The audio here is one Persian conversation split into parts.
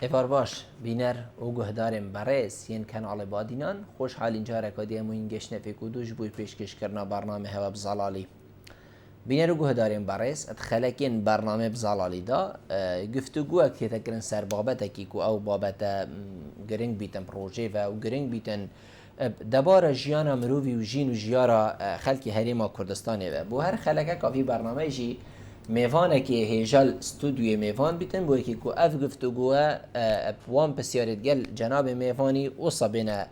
افار باش بینر او گهدارم برس ین کانال بادینان خوشحال اینجا رکادی مو اینگش نفیکودوش بوی پیشکش کرنا برنامه هوا بزلالی بینر او گهدارم برس ادخلکین برنامه بزلالی دا گفتگو اکتی تکرن سر بابت اکیکو او بابت گرنگ بیتن پروژه و گرنگ بیتن دبار جیانا مروی و جین و جیارا خلکی هریما کردستانه و بو هر خلکه کافی برنامه جی میوانه که هیجال استودیوی میوان بیتن بو یکی کو اف گفتگوه وان بسیارت گل جناب میوانی و صابنا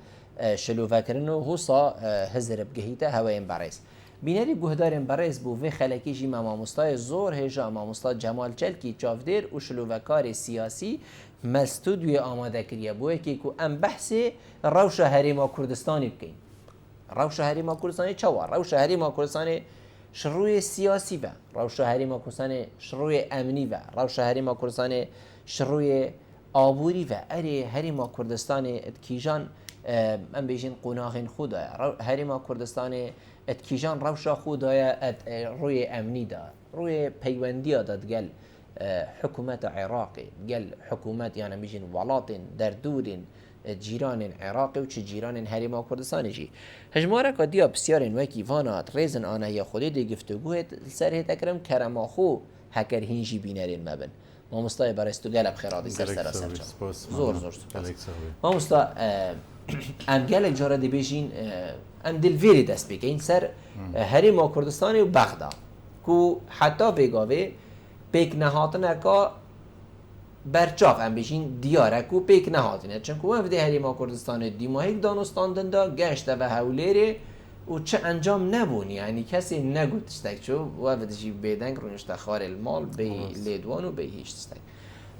شلوفه کرن و حوصا هزر بگهیته هوایم برایس بینری گهدارم برایس بو و خلکی جی ماموستای زور هیجا ماموستا جمال چلکی چافدیر و شلوفه کار سیاسی مستودیوی آماده کریه بو یکی کو ام بحث روش هریما کردستانی بکن روش هریما کردستانی چوار روش هریما کردستانی شروع سیاسی و روش هریما کردستان شروع امنی و روش هریما کردستان شروع آبوری و اری هریما کردستان اتکیجان من بیشین قناغین خدا هریما کردستان اتکیجان روش خدا روی امنی دا روی پیوندی داد گل حکومت عراقی گل حکومت یعنی بیشین ولاتن در دورین جیران عراقی و چه جیران هریما کردستانی جی هجماره که دیا بسیارین وکی وانات ریزن آنه یا خودی دی گفتگوه سر هیت اکرم کرما خو هکر هینجی بینرین مبن ما مستای برستو گلب خیرادی سر زور سپاس ما مستا ام گلک جاره دی بیشین ام دلویری دست بکین سر هریما کردستانی و بغداد کو حتی بگاوه پیک نهاتنه که برچاف ام بیشین دیاره کو پیک نهاتنه چون کو وفد هریما کردستان دیماهیک دانستاندن دا گشته و هولیره و چه انجام نبونی یعنی کسی نگوتشتک چو وفد جی بیدنگ رونشته خار المال به لیدوان و به هیچتشتک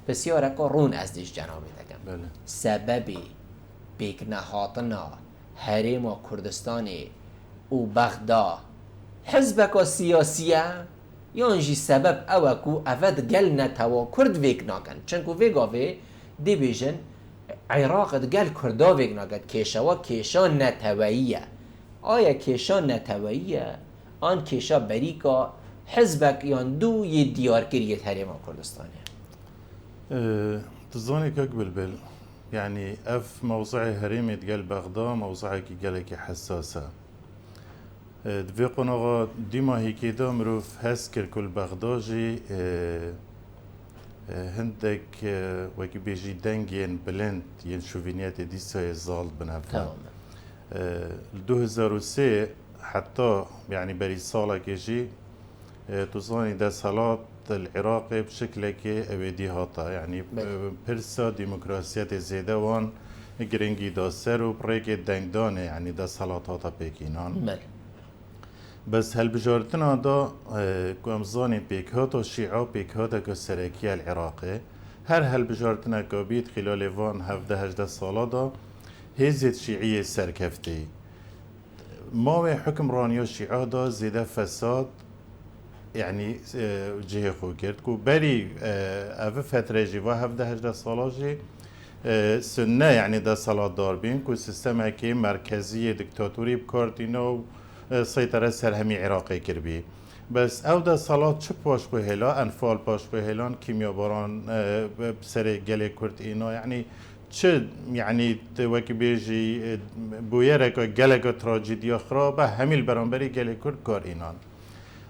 بسیاره که رون از دیش جنابی دکم سببی پیک نهاتنه هریما کردستانی و بغداد حزبک سیاسیه یانجی سبب اوه کو افد گل نتوا کرد ویک ناکن چنکو ویگاوه دی بیجن عراق گل کردا ویک ناکن کشوا کشا نتوائیه آیا کشا نتوائیه آن کشا بریکا حزبک یان دو یه دیار کریت هریما کردستانه تظني كقبل بل يعني اف موضوع هريمة قال بغداد موضوع كي قالك حساسه دوی قناغا دیما هیکی دا مروف هست کر کل بغداجی هندک وکی بیجی دنگین بلند ین شوینیت دیسای زال بنفتا 2003 حتى يعني بري سالة كيجي توصاني دا صلاة العراق بشكل كي أبدي هاتا يعني برسا ديمقراطية زيادة وان جرينجي دا سر و بريك دنگدانه يعني دا صلاة هاتا بيكينان بس هالبجارتنا دا كوامزاني بيك هاتا شيعة بيك هاتا كسركية العراقي هر هالبجارتنا كابيت خلال وان 17 سالة دا هزت شيعية سركفتي ما حكم رانيو الشيعة دا زيادة فساد يعني جهه خو کرد کو بری اوه فتره جی و 17 ساله جی سنه يعني دا صلاة دار بين کو سیستم که مرکزی دکتاتوری بکاردینا و سیطره سر همی عراقی کربی بس او دا صلاة چه پاش به هلا انفال پاش به هلان کیمیاباران سر گل کرد اینا يعني چه يعني وکی بیجی بویره که گل تراجیدیا خرابه همیل برانبری گل کرد کار اینان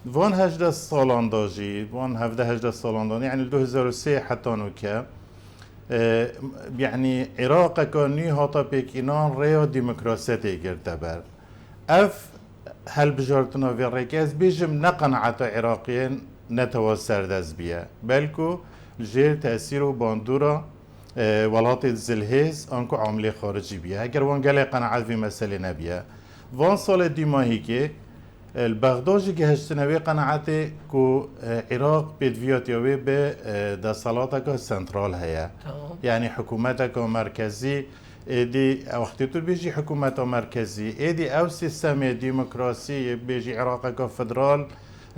وان 18 سالان داجی وان 17 سالان دانی يعني 2003 حتى نوكا يعني عراق كاني هاتا بيكينان ريا ديمقراطية جردبر اف هل بجارتنا في الركاز بيجم نقنعة عراقيين نتوسر دزبيا بلكو جير تأثيرو باندورا ولاتي زلهيز انكو عملي خارجي بيا اگر وان قال قناعات في مسألة نبيا وان سال ديما هيكي البغدادي جهشتنوي قناعتي كو عراق بدفيات يوي بدا صلاتك سنترال هيا يعني حكومتك مركزي دي وقت تو بيجي حكومة مركزي دي او سيستم ديمقراطي بيجي عراقك فدرال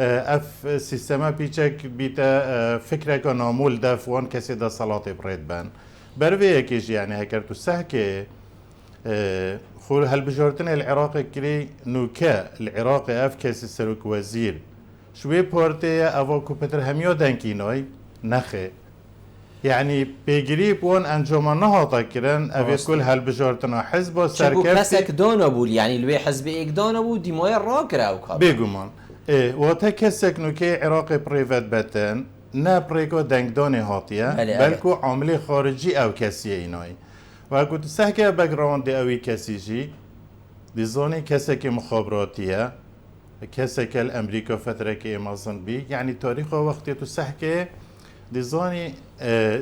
اف سيستم بيچك بيتا فكرك نامول دفوان كسي دا صلات بريد بان بروي كيجي يعني هكرتو سهكي خور هالبجارتن العراق كري نوكا العراق اف كاسي سروك وزير شوي بارتي افاكو بتر هميو دنكيناي نخي يعني بيجريب وان انجمنا هاتا كرن افيت كل هالبجارتنا حزب و شكو سركفتي كسك دانا بول يعني الوي حزب ايك دانا بول ديمايا راكرا او كاب بيجومان ايه وتا كسك نوكي عراقي بريفات بتن نا بريكو دنگداني هاتيه بلكو عامل خارجي او كسي ايناي و كنت سحكي باكراوند اوي كسي جي دي زوني كسك مخابراتيه كسك الامريكا فتره كي امازون بي يعني تاريخ وقتي تو سحكي دي زوني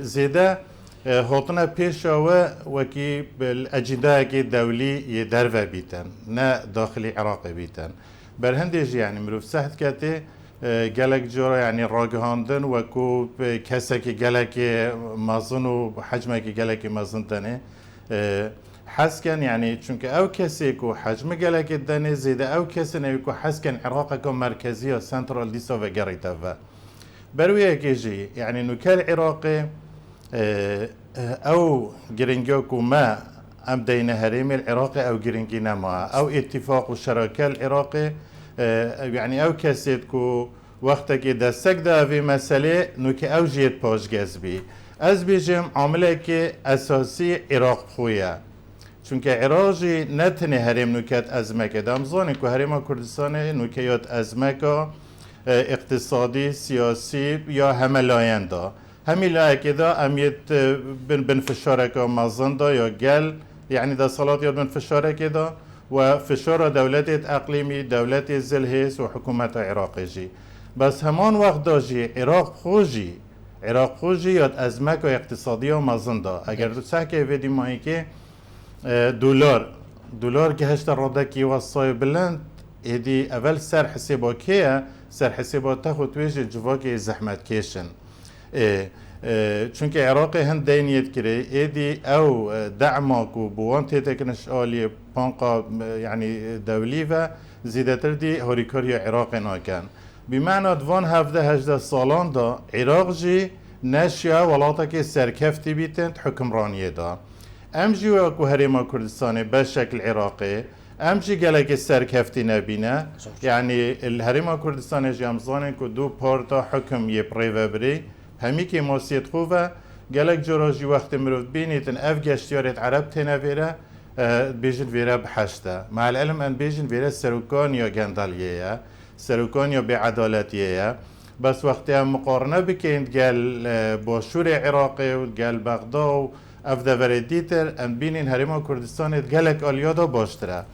زيدا هاتنا پیشا و وكي بالاجنده كي دولي يدروا بيتن نا داخلي عراقي بيتن برهندج يعني مروف سحت كاتي جالك جورا يعني راجهاندن وكو كسك جالك مازن وحجمك جالك مازن تاني حس كان يعني چونك او كسي كو حجم جالك الدني زيدا او كسي نيكو حس كان عراقكم مركزيه سنترال دي سوفا جاريتافا برويه كيجي يعني انه كالعراقي او جرينجوكو ما ام دين هريم العراقي او جرينجينا ما او اتفاق الشراكه العراقي يعني او كاسيتكو وقتك دستك دا في مسألة نوكي او جيت باش جذبي از بيجم عمله كي اساسي عراق خويا چونك عراقي نتني هريم نوكات ازمك دامزون كو هريم كردستان نوكيات ازمك اقتصادي سياسي يا هملاين دا همي لا كده اميت بن فشارك مازن دا يا جل يعني دا صلاة يد بن فشارك كده وفشار دولة اقليمي دولة زلهيس وحكومة عراق جي بس همان وقت داجي عراق خوجي يد ازمك اقتصادية مازن دا اگر تو سحكي فيدي ماهي كي دولار که هشت رادکی وصای بلند ایدی اول سر حسابا که سر حسابا تاخد تویش جواک زحمت کشن چونکه عراق هند دینیت کره ایدی او دعماک و بوان تیتکنش آلی پانقا يعني دولي و زیدتر دی هوریکاری عراق ناکن بمعنى دوان 17 سالان دا عراق جی نشیا ولاتا که سرکفتی بیتند حکمرانیه دا ام جي وكو هريما كردستاني بالشكل عراقي ام جي قالك السركفتي نبينا يعني الهريما كردستاني جامزاني كو دو بارتا حكم يبريفا بري هميكي موسيت خوفا قالك جوراجي وقت مروف بينيتن اف جاشتيارت عرب تنافيرا بيجن فيرا بحشتا مع العلم ان بيجن فيرا سروكانيا جنداليا سروكانيا بعدالتيا بس وقتها مقارنة بكينت قال باشور عراقي وقال بغداد افدا وردیتر ام بینین هرما کردستان گلک آلیادا باشتره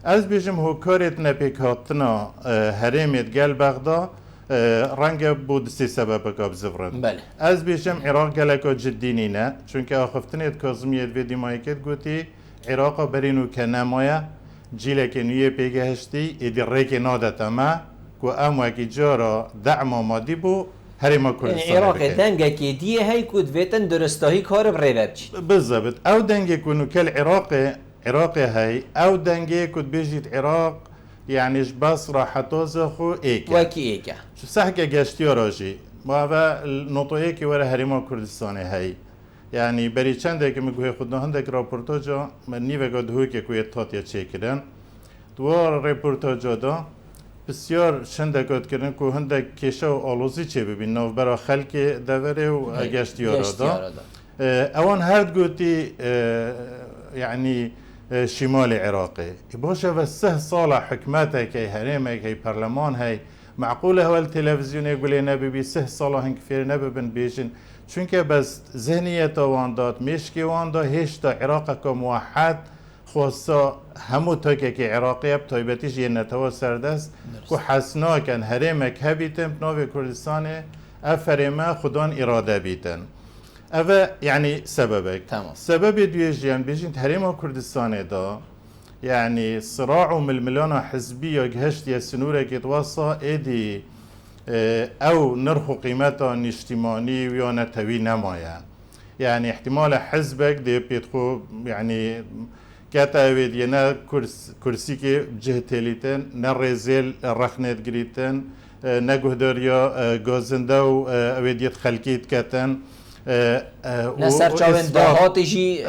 از بیجم هو کارت نپیک هاتنا هرمت گل بغدا رنگ بود سی سبب کاب زفرن بله از بیجم عراق گلک جدینی نه چونکه آخفتنیت کازمیت ویدی مایکت گوتی عراق برینو که نمایه جیلک نیه پیگه هشتی ایدی ریک نادت اما که اموکی جارا دعم مادی بو هرما كردستان عراق دنگه که دیه هی کود ویتن درستاهی کار بریوه بچید بالضبط او دنگه كونو عراق هاي او دنگه كود بيجيت عراق يعني بس راح توزخو ايكا وكي ايكا شو سحكا جاشتيو راجي ما نوتو ايكي ورا هرما كردستان هاي يعني بري چنده که میگوه خودنا هندك راپورتاجا من نیوه گاد هوی که کوی تاتیا چه کردن دوار راپورتاجا دا بسیار شنده کات کردن که هندک کشه و آلوزی چه ببین نو برا خلق دوره و گشتیارا دا اوان هرد گوتی يعني شمال عراقي باشه و 3 سال حكمته كي هريمه كي برلمان هاي معقوله هو التلفزيون يقول لنا بي 3 سال هنك في نبن بيجن چونك بس ذهنيه وان دات مشكي وان دا هشتا عراق موحد خاصة همو تاكي كي عراقي بطيبتيش ينتوا سردست كو حسنا كان هريمك هبيتن بنوفي كردستان افريما خدان اراده بيتن اوه يعني سببك تمام سبب دويجيان بيجين هريما كردستان دا يعني صراع ململانة حزبية جهشت يا سنورة كتوصى ايدي او نرخو قيمتها اجتماعي ويا نتوي نمايا يعني احتمال حزبك دي بيتخو يعني كاتاويد ينا كرسي كي جهة تيليتن نرزيل رخنت جريتن نجهدريا غازندو اويديت خلقيت كاتن نسر چاوين دهاتجي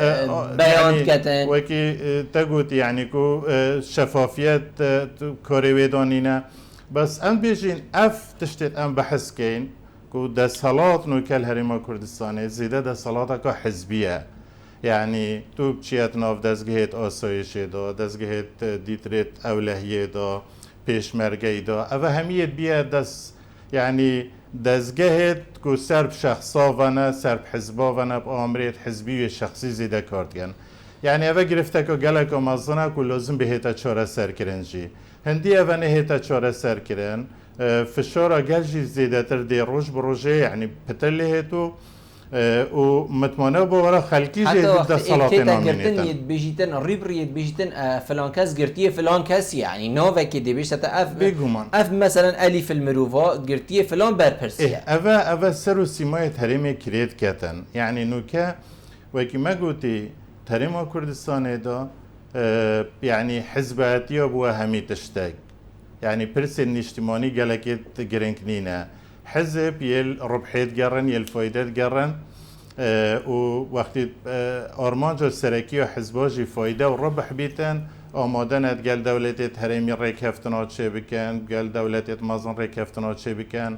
بيان كاتن وكي تقول يعني كو شفافيت كوريويدانينا بس ام بيجين اف تشتت ام بحث كين کو دسالات نوکل هریما کردستانه زیده دسالات که حزبیه یعنی تو بچیت ناف دزگهت آسایشه دا دزگهت دیترت اولهیه دا پیشمرگه دا اوه همیت بیه دست یعنی دزگهت کو سرب شخصا و نه سرب حزبا و نه آمریت حزبی و شخصی زیده کردگن یعنی اوه گرفته که گلک آمازنه که لازم به هیتا چاره سر کرنجی هندی اوه نه هیتا چاره سر کرن فشار گلجی زیده تر دی روش بروژه یعنی پتلی هیتو و متمانه بورا خلقی جدید ده صلاة نامینیتن حتی بیجیتن ریب رید بیجیتن فلان کس گرتیه فلان کس یعنی ناوه که دی بیشتر اف مثلا الیف المروفا گرتیه فلان برپرسیه اوه سر و سیمای تریم کرید کتن یعنی نوکه وکی ما گوتی تریم کردستانه دا یعنی حزباتی ابو همی تشتگ يعني برسل نجتماني قالك جرينكنينا حزب يل ربحيت قرن يل فايدات قرن ووقت أرمانجا السركي وحزباجي فايدة وربح بيتن آمادنت قال دولتي هرمي ريك هفتنات شي بكن قال دولتي مازن ريك هفتنات شي بكن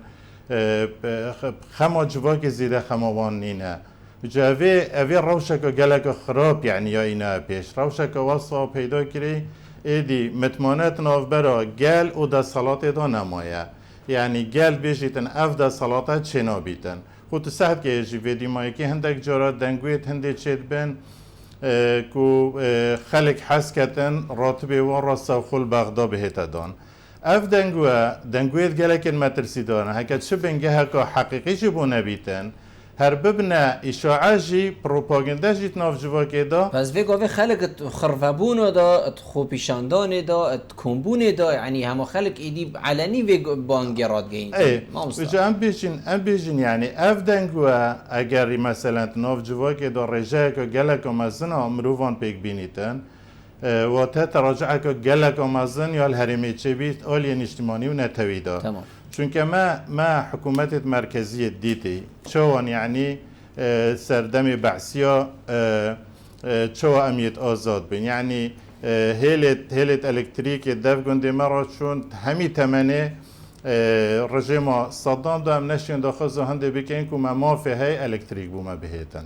خما جواك زيده خماوان نينا جاوي أبي روشك قالك خراب يعني يا إنا بيش روشك وصا پیدا كري ایدی متمانت نافبرا گل او دا صلاة دا نمایه یعنی گل بیشیتن اف دا صلاة چنا بیتن خود سهد که ایجی ویدی مایی که هندک جارا دنگویت هنده چید بین کو خلق حس کتن راتبه وان راستا و خل بغدا بهتا دان اف دنگویت گلک مترسی دارن هکت چه بنگه هکا حقیقی جی بو نبیتن هر ببنا اشاعه جی پروپاگنده جیت ناف جواکه دا پس وی گاوه خلق خرفبون دا خوپیشاندان دا کنبون دا یعنی همه خلق ایدی علنی وی بانگراد گین ویجا ام بیجین یعنی اف دنگوه اگر مثلا ناف جواکه دا رجاء که گلک مزنا مروفان پیک بینیتن و تا تراجعه که گلک مزن یا الهرمی چه بیت آلی اجتماعی و نتویدا تمام چونکه ما حکومت مرکزی دیتی چوان یعنی سردم بعثیا چو امیت آزاد بین یعنی هیلت الکتریک دف گنده مرا چون همی تمنه رژیم صدام دام نشین داخل هنده بکن که ما فی های الکتریک بوما بهیتن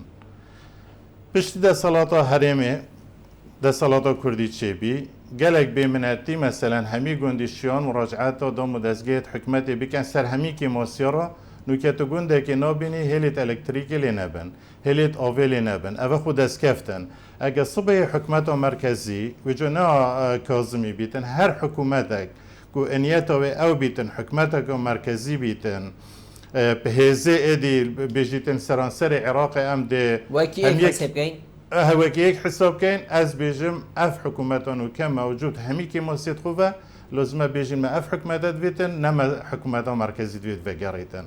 پشتی ده صلاتا هریمه ده صلاتا کردی چه بی گلک بیمناتی مثلا همی گندشیان مراجعات و دام و دزگیت حکمتی بکن سر همی که ماسیارا نوکتو گنده که نابینی هلیت الکتریکی لی نبن هلیت آوی لی نبن اوه خود از کفتن اگه صبح حکمت مرکزی و جو نا کازمی بیتن هر حکومتک که انیتا و او بیتن حکمتک مرکزی بیتن به هزه ایدی بیجیتن سرانسر عراق ام ده وکی ایک حسب گین هواكي هيك حساب كاين از بيجم اف حكوماتون كان موجود همي كي موسيت خوفا لازم بيجم ما اف حكوماتات فيتن نما حكومات مركزي فيت فقريتن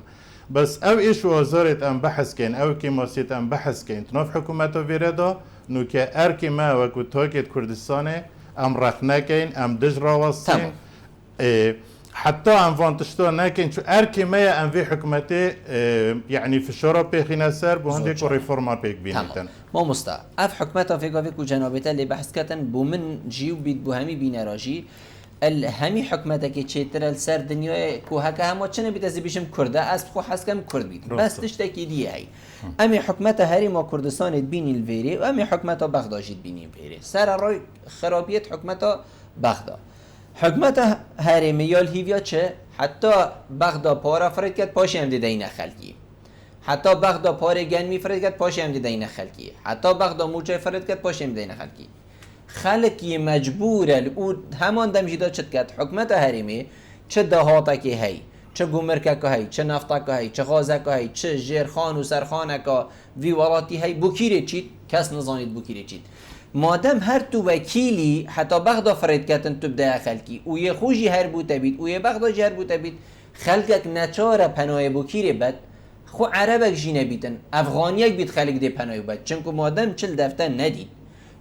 بس او ايش وزارة ام بحث كاين او كي موسيت ام بحث كاين تنوف حكوماتو فيردا نو كي اركي ما وكو توكيت كردستان ام رخنا كاين ام دجرا وصين حتى ام فانتشتو ناكن شو اركي ما ام في حكومتي يعني في الشورى بيخينا سر بهنديك ريفورما بيك بينتن ما مستا اف حكمتا في قافي كو جنابتا اللي بحث كتن بو من جيو بيت بو همي بينراجي الهمي حكمتا كي تشيتر السر دنيا كو هكا هم وچنه بيت از بيشم كرده از خو حس كم كرد بيت بس تشتكي دي هي امي حكمتا هري ما كردستان بيني الفيري وامي حكمتا بغداد بيني الفيري سر راي خرابيت حكمتا بغداد حکمت هرمیال هیویا چه حتی بغدا پارا فرد کرد پاشی هم دیده این خلقی حتی بغدا پار گنمی فرد کرد پاشی هم دیده این خلقی حتی بغدا موچه فرد کرد پاشی هم دیده این خلقی خلقی مجبوره او همان دمجیدا چت کرد حکمت هرمی چه دهاتا که هی چه گمرکه که هی چه نفتا که هی چه غازه که هی چه جرخان و سرخانه که وی وراتی هی بکیره چید کس نزانید بکیره چید مادام هر تو وکیلی حتی بغدا فرید کتن تو بده خلکی او یه خوشی هر بوده بید او یه بغدا جر بوده بید خلقک نچاره پناه بکیره بد خو عربک جی نبیدن افغانیک بید خلق ده پناه بد چونکه مادام چل دفتر ندید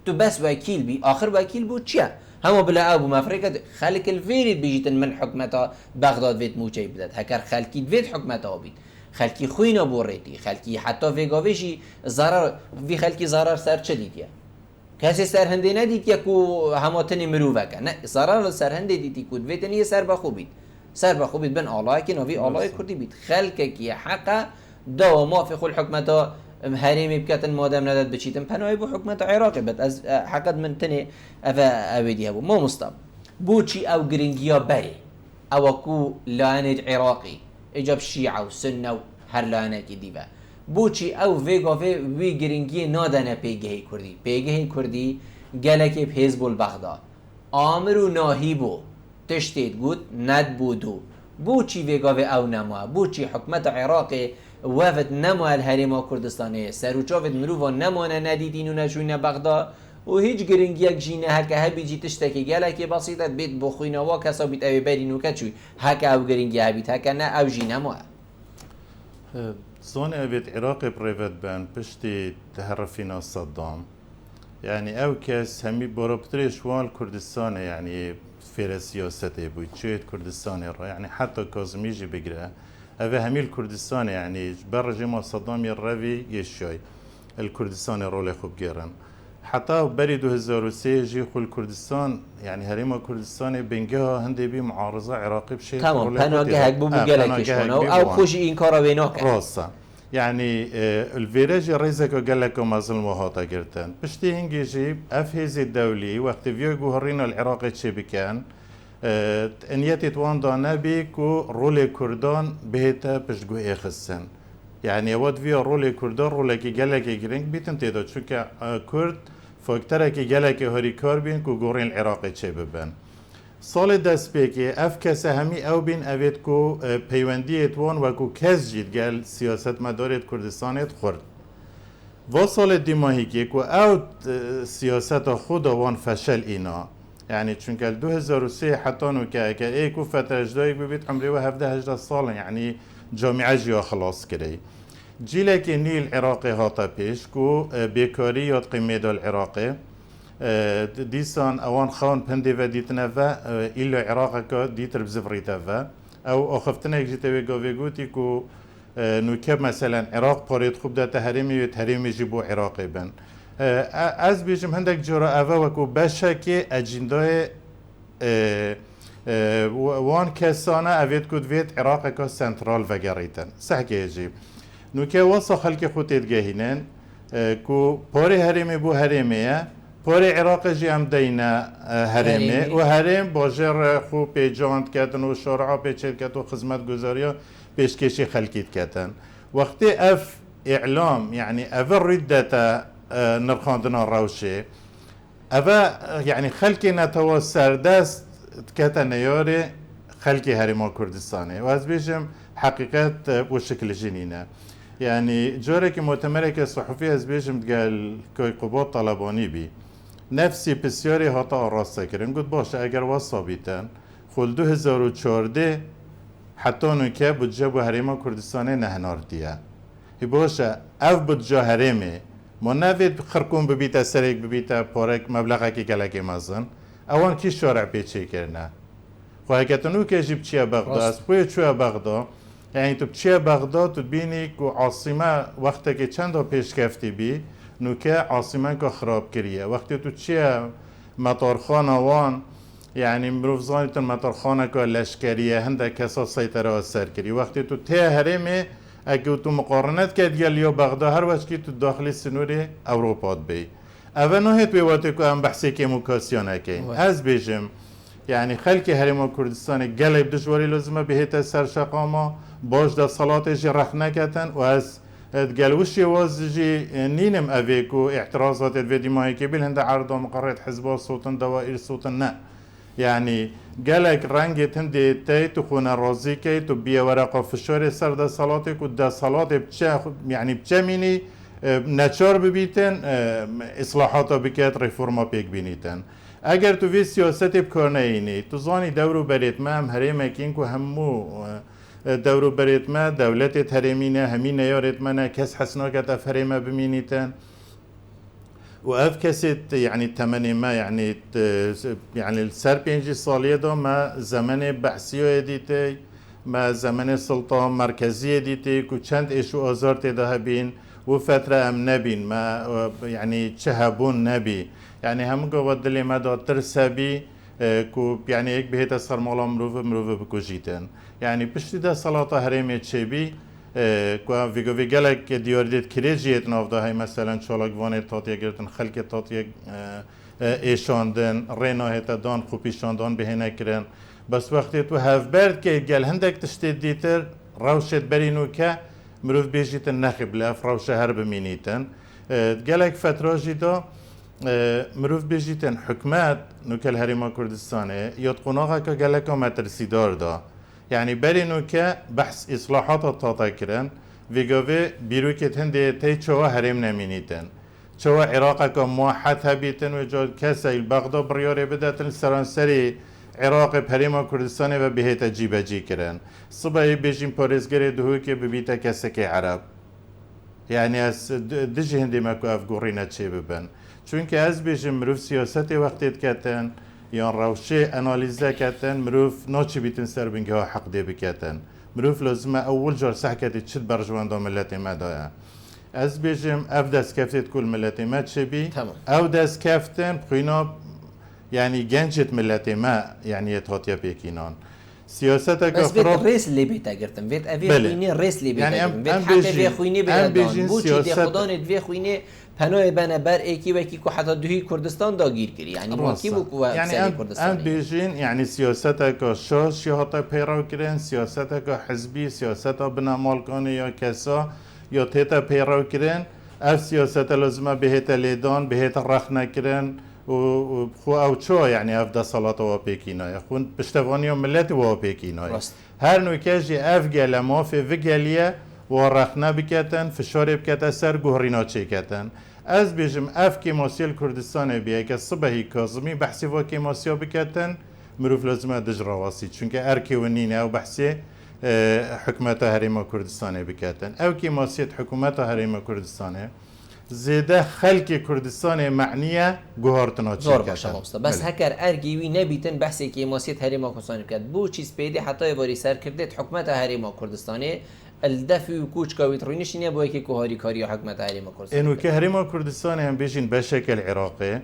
تو بس وکیل بی آخر وکیل بود چیه همه بلا ابو مفرقه خلق الفيريد بيجيتن من حكمتها بغداد فيت موچي بدت هكر خلقي فيت حكمتها بيت خلقي خوينا بوريتي خلقي حتى في قاويشي ضرر في خلقي ضرر سر چديتيا کسی سرهنده ندید که کو هماتنی مروفه که نه ضرر سرهنده دیدی کود ویتنی سر بخوبید سر بخو بید بن آلای که نوی آلای کردی بید خلک کی حق دو ما في خل حكمته هريمي بكاتن مادام ندد بچيتن پناهي بو حكمته عراقي بد از حقد من تني افا اويديها بو مو مستب بوچي او گرينگيا بري او كو لانج عراقي اجاب شيعة وسنة وهر لانكي ديبا بوچي او فيغا في وي گرينگي نادنه بيگهي كردي بيگهي كردي گلكي بحزب البغداد آمرو ناهي بو تشتيت گود ند بودو بوچي فيغا في او نما بوچي حكمته عراقي وفد نما الهرم کردستانه سروچاوت مروفا نمانه ندیدین و نشوینه بغداد و هیچ گرنگی یک جینه هکه هبی جی تشتکی گله که بسیطت بیت بخوینه و کسا بیت اوی برینو کچوی هکه او گرنگی هبیت هکه نه او جینه ما زون اوید عراق بريفت بان پشتی تهرفینا صدام يعني او كاس همي بروبتريش وال كردستان يعني في سياسته بو تشيت كردستان يعني حتى كازميجي بقرا هذا همي الكردستان يعني برجم صدام الرافي يشوي الكردستان رول خوب جيران حتى بري 2003 يجي خو الكردستان يعني هريم الكردستان بينجها هندي بي معارضه عراقي بشيء تمام پناهگاه بو بگلکش او خوش این کارا بیناکه راسا يعني الفيراج ريزك قال لكم مازال مهاتا جرتن بشتي هنجي افهز الدولي وقت فيو جوهرين العراق تشبكان انيتي توان دانا بيكو رول كردان بهتا بشجو اخسن يعني ود فيو رول كردان رول كي قال لك جرينك بيتن تيدا چونك كرد فاكتره كي قال لك هوري كار بين كو جورين العراق تشببن سال دست بيكي اف كسه همي او بين اويت كو پيوندي اتوان وكو كز جيد قال سياست مدارت كردستان خورد و سال ديماهي كي كو او سياست خود وان فشل اينا يعني چونك 2003 حتى نو كا اي كو فتره جداي ببيت عمري و 17 سال يعني جامعه جيا خلاص كري جيلك نيل العراقي هاتا بيش كو بيكاري ياد قيمه العراقي دیسان اوان خان پنده و دیتنه و ایلو عراق که دیتر بزفریته و او آخفتنه یک جیته و گوتی که نوکب مثلا عراق پارید خوب داته هریمی و هریمی جیبو عراقی بن از بیشم هندک جورا اوه وکو بشه که اجندای وان کسانه اوید کود وید عراق که سنترال و گریتن سحکه جیب نوکه واسا خلق خود ادگهینن که پاری هریمی بو هریمیه پاری عراق جی هم دینا هرمه و هرم باجر خوب پیجاند کردن و شرعا پیچید کرد و خدمت گذاریا پیشکشی خلقیت کردن وقتی اف اعلام يعني اف ردتا نرخاندنا روشه اف يعني خلقي نتوا سردست كتا نياري خلقي هرما كردستاني واز بيجم حقيقات بشكل جنينه يعني جورك مؤتمرك الصحفي از بيجم قال كوي قباط طلباني بي نفسی بسیاری هاتا راسته کردن گفت باشه اگر واسا بیتن خل 2014 حتی نوکه بودجه بو هریما کردستانه نهنار دیه باشه اف بودجه هریمه ما نوید خرکون ببیتا سریک ببیتا پارک مبلغه که گلگه مزن اوان کی شارع پیچه کرنه خو اگه نوکه جیب چیه بغداد بوی چوه بغداد یعنی تو چیه بغداد تو بینی که عاصمه وقتی که چند تا پیش کفتی بی نوکه عاصمه که خراب کریه وقتی تو چیه مطارخانه وان يعني مروف زانيتن مطرخانه که لشکریه هنده کسا سیطره اثر کری وقتی تو ته هرمه اگه تو مقارنت کرد یا بغداد هر وقت که تو داخل سنوری اروپا بی اوه نهید بیواتی که هم بحثی که مکاسیانه کن از بیجم يعني خلق هرم كردستان قلب دجواري لازمه بهت سرشقامه باش دا صلات جي رخنكتن واز قالوشي وازجي نينم افيكو اعتراضات الفيدي ماي كبيل هند عرضه مقرره حزب صوتن دوائر صوتن نا يعني قالك رنگ تندي تي تخون الرازي كي تبيا ورقه في الشهر سر دا صلاتك ودا صلاه يعني بجميني نچار ببیتن اصلاحات بکات رفرما پیک بینیتن اگر تو وی سیاست بکار نینی تو زانی دورو بریت ما هم هریم اکین که همو دورو بریت ما دولت هریمینه همین نیارت منه کس حسناکت اف هریم بمینیتن و اف کسیت يعني تمنی ما يعني السر پینجی سالیه دا ما زمان بحثی دیتی ما زمان سلطان مرکزی دیتی که چند ایشو آزار تیده بین و فتره ام نبین ما يعني چهبون نبی يعني هم قوة دلي ما دا ترسبي کو يعني یک بهت سر مالا مروف بکوژیتن يعني پشتی ده سلاطه هرمی چبی کو ویگوی گلک دیاردید کریجیت نافده های مثلا چالاک وانه تاتیه گرتن خلک تاتیه ایشاندن رینا هتا دان خوبیشاندان بهینه کرن بس وقتی تو هفبرد که گل هندک تشتید دیتر روشت برینو که مروف بیجیتن نخب لاف روشه هر بمینیتن گلک فتراجی دا مروف بیجیتن حکمت نوکل هریما کردستانه یاد قناغه که گلکا مترسیدار دا يعني برينو كا بحث اصلاحات التاتا كرن ويغوي بيروكت هندي تي چوا هرم نمينيتن چوا عراق موحد هبيتن وجود كاسا البغداد بريوري بداتن سرانسري عراق بهريما كردستان و بهتا جيبجي كرن صبحي بيجين باريزگري دهو كي ببيتا كاسكي عرب يعني از دجي هندي ماكو افغورينا چه ببن چونك از بيجين مروف سياستي وقتت كتن یان روشه انالیزه کردن مروف ناچی بیتن سر بینگه ها حق دی بکردن مروف لازمه اول جار سحکتی چید برجوان دا ملت ما دایا از بیجم اف دست کفتید کل ملت ما چه بی او دست کفتن بخوینا یعنی گنجت ملت ما یعنی اتحاتیه پیکینان سیاست اگه بس بيت الرئيس اللي بيتا قرتم بيت افي خويني الرئيس اللي بيتا قرتم بيت حتى في خويني بيدان بوچي دي خدان في خويني پناه بنابر ایکی و ایکی که حتی دوی کردستان داگیر کردی یعنی واکی بو يعني ام بيجين يعني سياستك شاش يا حتى پیرو کردن سیاستك حزبی سیاست بنا مالکانه یا کسا یا تیتا پیرو کردن اف سیاست لازمه بهت لیدان بهت رخ نکردن و خو او چو يعني اف ده صلاة و پیکینا خون پشتوانی و ملت و پیکینا هر نوکجی اف گل ما في وگلیه و رخنه بکتن فشار بکتن سر گوهرینا چه کتن از بیجم اف کیماسیل کردستان بیه که صبحی کازمی بحثی و کیماسیا بکتن مروف لازمه دج رواسی چونکه ارکی و نینه او بحثی حکومت هریما کردستان بکتن او کیماسیت حکومت هریما کردستان زیده خلق کردستان معنیه گوهارتنا چه کتن بس هکر ارگیوی نبیتن بحثی کیماسیت هریما کردستان بکت بو چیز پیدی حتی واری سر کردید حکومت هریما کردستانی الدفع و کوچ کاویت روینش اینه با اینکه کوهاری کاری حکمت هریما کردستان اینو که هریما کردستان هم بیشین بشکل عراقی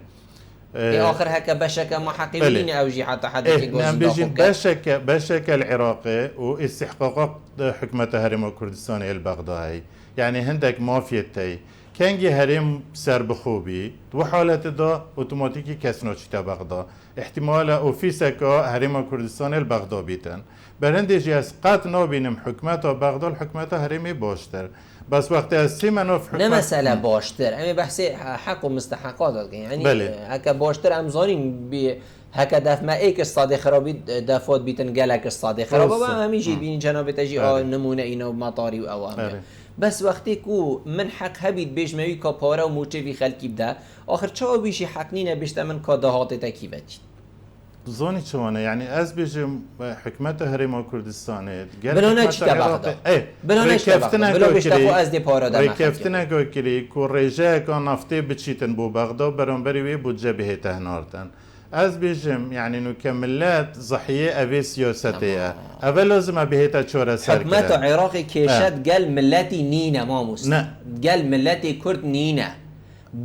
آخر هکا بشکل محققین اوجی حتی حد که گوزن بیشین بشکل عراقی و استحقاقات حکمت هریما کردستان البغدادی یعنی هندک مافیتی کنگی هریم سر بخوبی دو حالت دا اتوماتیکی کسنا چیتا بغداد احتمال اوفیسک هریما کردستان البغداد بیتن برندجی از قط نابینم حکمت بغداد حکمت هریمی باشتر بس وقتی از سی مناف حکمت نه مسئله باشتر اما بحث حق و مستحقات یعنی هکا باشتر امزانیم بی هکا دفع ایک استاد خرابی دفعات بیتن گلک استاد خرابی و همیشه بینی جناب تجی نمونه اینا مطاری و اوامر بس وقتی کو من حق هبید بیش موی کا پاره و موچه وی خلکی بده آخر چه بیشی حق نینه بیشتر من کا دهات تکیبت زوني شوانا يعني از بيجي حكمته هريما كردستان بلونه چی تباخدا بلونه چی تباخدا بلو بيشتاقو از دی پارا دم ركفتنا كوكري كوريجا كان نفطي بتشيتن بو بغداد برانبري وي بوجه به تهنارتن از بيجم يعني نكملات ضحيه ابي سياستيه اول لازم بهتا چوره سر حكمته عراقي كيشت قال ملتي نينا ماموس قال ملتي كرد نينا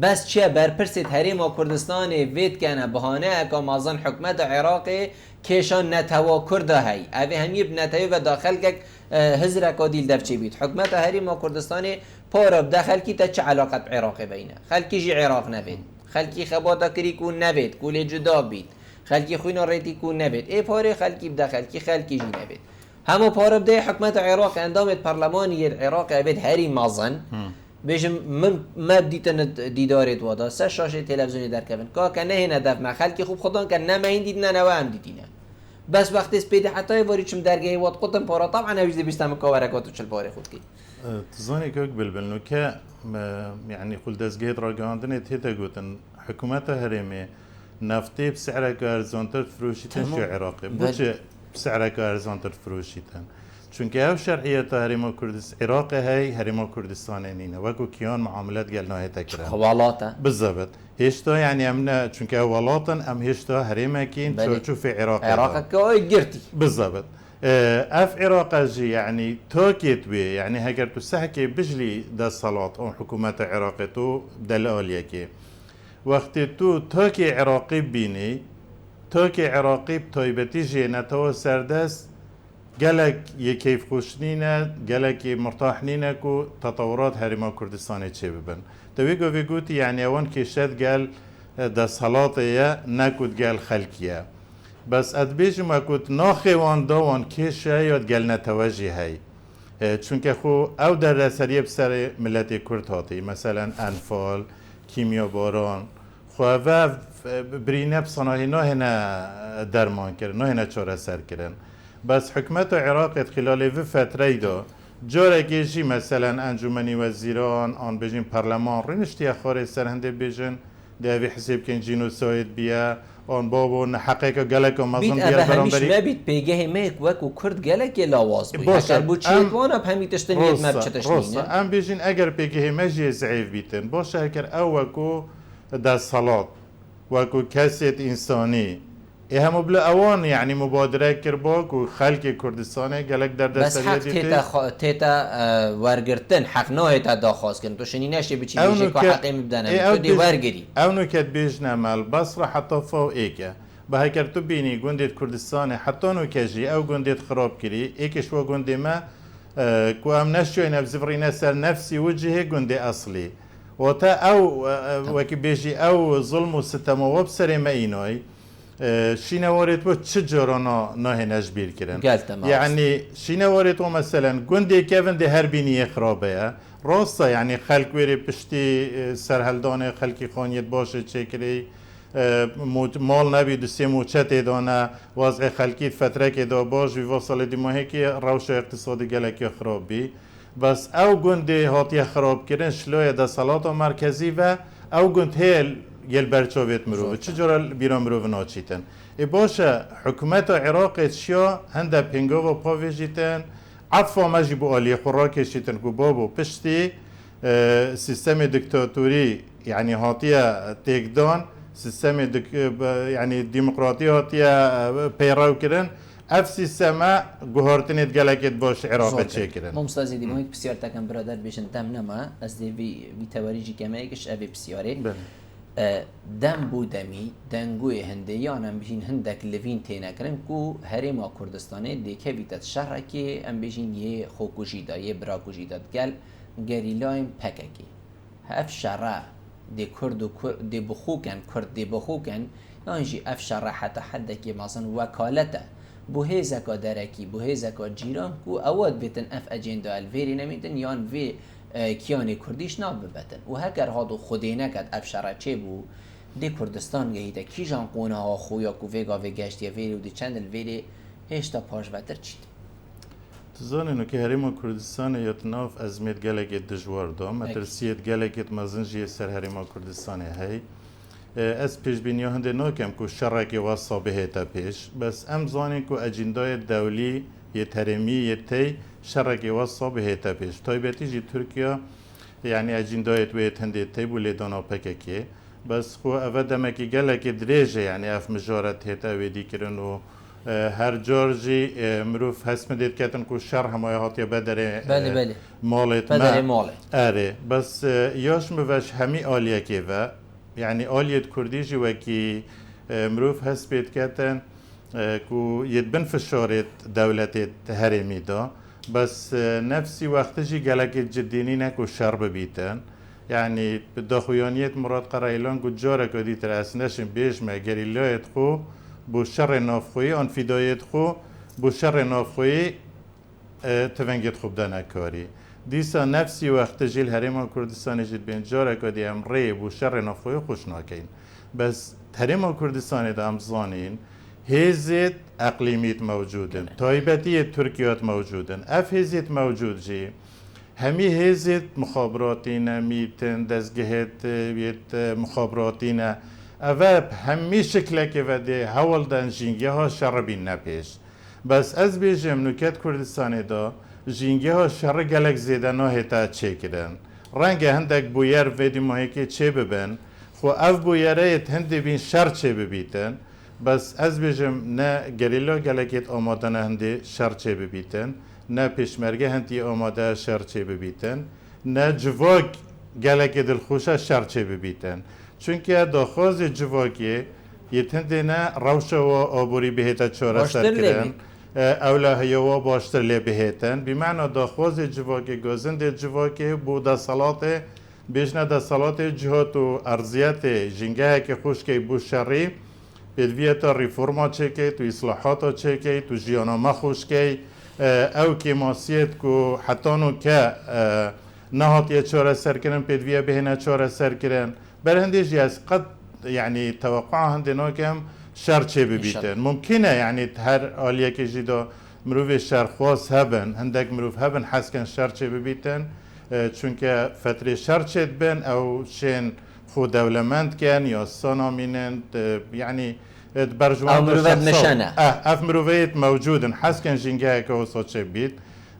بس چه برپرسید هریما کردستان وید کنه بهانه اکا مازن حکمت عراقی کشان نتوا کرده هی اوه همیب نتوی و داخل که هزر اکا دیل دفچه بید حکمت هریما کردستان پارب داخل کی تا چه علاقت عراقی بینه خلکی جی عراق نبید خلکی خباتا کری کون نبید کول جدا بید خلکی خوینا ریتی کون نبید ای پاره خلکی بداخل کی خلکی جی نبید همو پارب ده حکمت عراق اندامت پارلمانی عراق اوید هری مازن بیشم من ما دیدن دیدارت وادا سه شاشه تلویزیونی در کردن که نه هدف ما خلکی خوب خودان که نه ما این دیدن نه هم دیدینه بس وقتی سپیده حتی واری چم درگاهی واد قطن پارا طبعا نویزی بیستم کاورکاتو چل پاره خود کی تزانی که بلبل که يعني خل دزجيت راجعندني تيتا قوتن حكومات هرمي نفتي بسعر كارزونتر فروشيتن شو عراقي بوجه بسعر كارزونتر فروشيتن چونکه او شرعیت هریما کردستان عراق هی هریما کردستان نینه وکو کیان معاملات گلناه تکرن خوالاته بالضبط هشتا يعني امنا چونکه اولاتن ام هشتا هریما کین چو في عراق که گرتی بالضبط اف عراق جي يعني توكيت بي يعني هاجر تسحكي بجلي دا الصلاة او حكومة عراقي تو دلاليكي وقت تو توكي عراقي بيني تۆکی عێراقی تایبەتی ژێنەتەوە سەردەست gelek yê keyfxweşnîne gelekî mirtahnîne ku tetewurat Herêma Kurdistanê çê bibin. Di wê govê gotî yani ewan kêşet gel desthilatê ye ne ku gel xelkî ye. Bes ez dibêjim ku naxê wan da wan kêş e ya gel netewe jî hey. Çünkü xwe ew derdeseriyê bi serê milletê Kurd hatî. Meselen enfal, kîmyabaran, xwe ev birîne bi sanahî nahêne derman kirin, nahêne çareser kirin. بس حکومت عراق خلال وی فتره دا جارگی جی مثلا انجمنی وزیران آن بجین پارلمان رنشتی خارج سرهنده بجن دوی حساب کن جنوساید بیا آن بابو حقیق گلک و مزن بیت ابا همیش مبید پیگه میک وکو کرد گلک لاواز بید اگر بود چیتوان اب همی تشتنیت مب چتشنینه ام بجین اگر پیگه مجی ضعیف بیتن باشه اگر او وکو در صلات وکو کسیت انسانی همو بلا اوان يعني مبادره كرباك وخلق كردستان قالك در بس حق تيتا ورگرتن حق نوه تا داخواست کن تو شنی نشی بچی بیشی که حقی مبدنه تو دی ورگری اونو كد بيجنا مال بصرة حتى فو ايكا بهكر تو بيني قندت كردستان حتى نو كجي او قندت خراب كري ايكش و قندي ما كو ام نشوي نفزفري نسر نفسي وجهي قندي اصلي وتا او وكي بيجي او ظلم وستم وبسري ما اينوي شینوارت با چه جرانا نهنش بیر کردن یعنی شینوارت و مثلا گندی که ونده هر بینی خرابه راسته یعنی خلق وری پشتی سرهلدان خلقی خانیت باشه چه کری مال نبید سی موچت دانه وضع خلقی فتره که دا باش و وصل دیماهی که روش اقتصادی گلکی خراب بی بس او گندی هاتی خراب کردن شلوی دا صلات مرکزی و او گند هیل یل برچاویت مروه چجورا بیران مروه ناچیتن ای باشه حکومت عراق چیا هنده پینگا و پاویجیتن عفا مجی بو آلی خوراکشیتن که بابو پشتی سیستم دکتاتوری یعنی هاتیه تیکدان سیستم یعنی دموکراتی هاتیه پیراو کردن اف سیستم گوهارتنیت گلکت باش عراق چه کردن ممستازی دیمایک بسیار تکم برادر بیشن تم نما از دی وی تواریجی کمه ایکش اوی بسیاره دم بودمی دنگوی هندیان هم بجین هندک لوین تینا کرن کو هریما کردستانه دیکه ویتت شهر که هم بجین یه خوکوشی دا یه براکوشی داد گل گریلایم پککی هف شهر دی کرد و دی بخوکن کرد دی بخوکن یعنی اف شهر حتی حد که مثلا وکالته بو هزکا درکی بو هزکا جیران کو اواد بیتن اف اجندا الویری نمیتن یان وی کیانی کردیش ناب ببتن و هکر هادو خودی نکد افشاره چه بو دی کردستان گهیده کی جان قونه ها خویا کو ویگا وی گشتی ویری و دی چند الویری هشتا پاش بتر چید تزانینو که هریما کردستان یتناف ازمید گلگت دجوار دا مترسیت گلگت مزنجی سر هریما کردستان هی از پیش بینی هنده ناکم که شرکی واسا بهتا پیش بس ام زانین که اجندای دولی یه ترمی یه تی شرکی واسا بهتا پیش تایبتی جی ترکیه یعنی اجندایت ویت هنده تی بولی دانا پککی بس خو اوه دمکی گلکی دریجه یعنی اف مجارت هتا ویدی کرن و هر جارجی مروف حسم دید کتن که شر همای هاتیا بدره مالت بدره ماله اره بس یاش موش همی آلیه که و يعني آلیت کردیجی وکی مروف هست بید کتن که یدبن فشارت دولت هرمی دا بس نفسی وقتجی گلک جدینی نکو شرب بیتن يعني بداخویانیت مراد قرائلان که جاره که دیتر اسنشن بیشمه گریلایت خو بو شر نافخوی آن فیدایت خو بو شر نافخوی تونگت خوب دنکاری دیسا نفسی وقت جیل هریما کردستان جید بین جاره که دی امری بو شر نافخوی خوش ناکین بس هریما کردستان دا امزانین هزید اقلیمیت موجودن تایبتی ترکیات موجودن اف هزید موجود جی همی هزید مخابراتین میتن دزگهت بیت مخابراتین اواب همی شکله که وده هول دنجینگه ها شربین نپیش بس از بیجم نکت کردستان دا جینگه ها شر گلک زیده ناهتا چه کردن رنگ هندک بویر ویدی ماهی که چه ببین خو اف بویره هنده بین شر چه ببیتن بس از بیجم نه گریلا گلکیت آماده نه هنده شر چه ببیتن نه پیشمرگه هندی آماده شر چه ببیتن نه جواگ گلک دلخوشه شر چه ببیتن چونکه داخواز جواگی يتهندنا روشة وأبوري بهتا تشورا باشتر سركرن اولا هيوا باشتر لي بهتن بمعنى داخواز جواكي گزند جواكي بودا صلاة بيجنا دا صلاة جهات و ارزيات جنگه که خوش که بو شری بدویتا ریفورما چکه تو اصلاحاتا چکه تو جیانامه خوش که او که ماسیت کو حتی نو که نهات یه چاره سر کرن بدویا بهنه چاره سر کرن برهندش از قد يعني توقع هندنا كم شر چه ببيتن ممکنه يعني هر آلیه که جدا مروف شرخواست هبن هندک مروف هبن حس کن شر چه ببیتن چون که فتره شر چه بن او شین خود دولمند کن یا سانامینند يعني برجوان مروفت نشانه اف مروفیت موجودن حس کن جنگه که وصا چه بید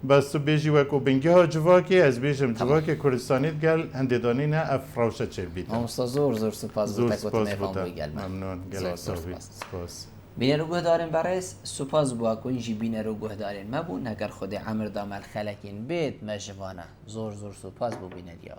بس تو بیجی وکو بنگه ها جواکی از بیجم جواکی کردستانیت گل هنددانی نه اف روشه چه بید زور سپاس زور بودن سپاس بودن ممنون گل سپاس بینه رو گهدارین برایس سپاس بوا که اینجی بینه رو گهدارین مبون نگر خود عمر دامل خلکین بید مجوانه زور سپاس بو بینه دیوه